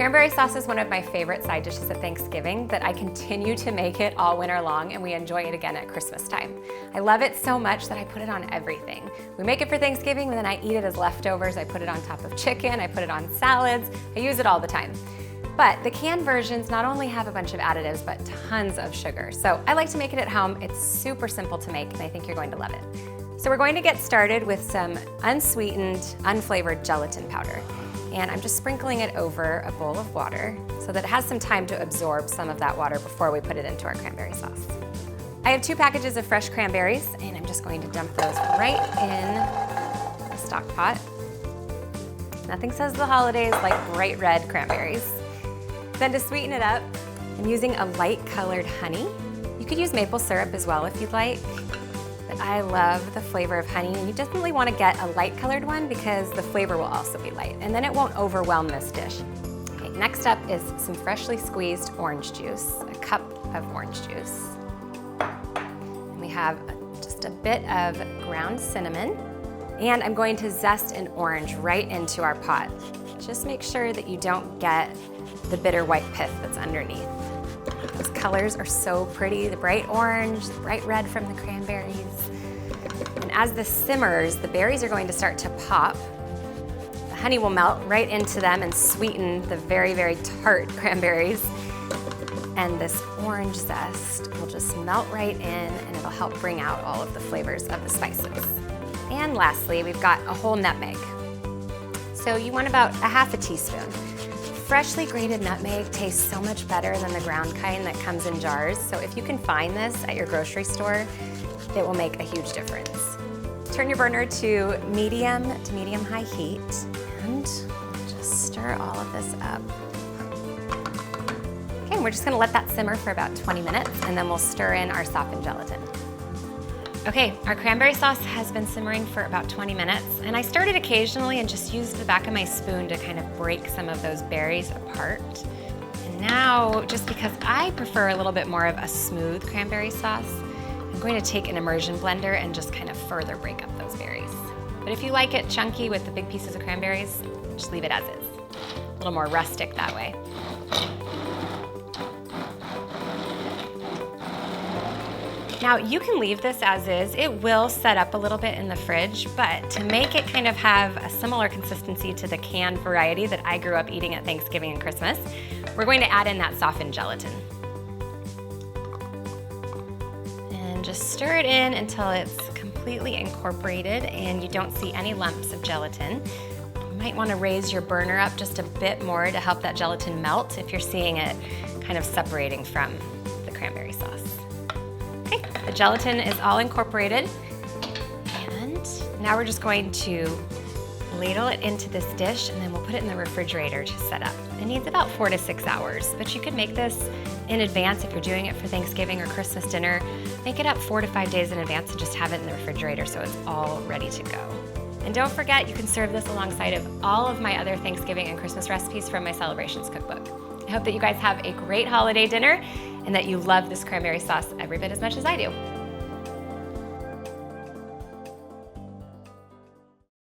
Cranberry sauce is one of my favorite side dishes at Thanksgiving that I continue to make it all winter long, and we enjoy it again at Christmas time. I love it so much that I put it on everything. We make it for Thanksgiving and then I eat it as leftovers. I put it on top of chicken, I put it on salads. I use it all the time. But the canned versions not only have a bunch of additives, but tons of sugar. So I like to make it at home. It's super simple to make, and I think you're going to love it. So we're going to get started with some unsweetened, unflavored gelatin powder. And I'm just sprinkling it over a bowl of water so that it has some time to absorb some of that water before we put it into our cranberry sauce. I have 2 packages of fresh cranberries, and I'm just going to dump those right in the stock pot. Nothing says the holidays like bright red cranberries. Then to sweeten it up, I'm using a light colored honey. You could use maple syrup as well if you'd like. But I love the flavor of honey, and you definitely want to get a light colored one because the flavor will also be light, and then it won't overwhelm this dish. Okay, next up is some freshly squeezed orange juice, a cup of orange juice. And we have just a bit of ground cinnamon, and I'm going to zest an orange right into our pot. Just make sure that you don't get the bitter white pith that's underneath. Those colors are so pretty, the bright orange, the bright red from the cranberries. And as this simmers, the berries are going to start to pop. The honey will melt right into them and sweeten the very, very tart cranberries. And this orange zest will just melt right in, and it'll help bring out all of the flavors of the spices. And lastly, we've got a whole nutmeg. So you want about a half a teaspoon. Freshly grated nutmeg tastes so much better than the ground kind that comes in jars. So if you can find this at your grocery store, it will make a huge difference. Turn your burner to medium high heat and just stir all of this up. Okay, we're just gonna let that simmer for about 20 minutes, and then we'll stir in our softened gelatin. Okay, our cranberry sauce has been simmering for about 20 minutes, and I stirred it occasionally and just used the back of my spoon to kind of break some of those berries apart. And now, just because I prefer a little bit more of a smooth cranberry sauce, I'm going to take an immersion blender and just kind of further break up those berries. But if you like it chunky with the big pieces of cranberries, just leave it as is. A little more rustic that way. Now you can leave this as is. It will set up a little bit in the fridge, but to make it kind of have a similar consistency to the canned variety that I grew up eating at Thanksgiving and Christmas, we're going to add in that softened gelatin. And just stir it in until it's completely incorporated and you don't see any lumps of gelatin. You might want to raise your burner up just a bit more to help that gelatin melt if you're seeing it kind of separating from the cranberry sauce. Okay, the gelatin is all incorporated, and now we're just going to ladle it into this dish, and then we'll put it in the refrigerator to set up. It needs about 4 to 6 hours, but you could make this in advance if you're doing it for Thanksgiving or Christmas dinner. Make it up 4 to 5 days in advance and just have it in the refrigerator so it's all ready to go. And don't forget, you can serve this alongside of all of my other Thanksgiving and Christmas recipes from my Celebrations cookbook. I hope that you guys have a great holiday dinner and that you love this cranberry sauce every bit as much as I do.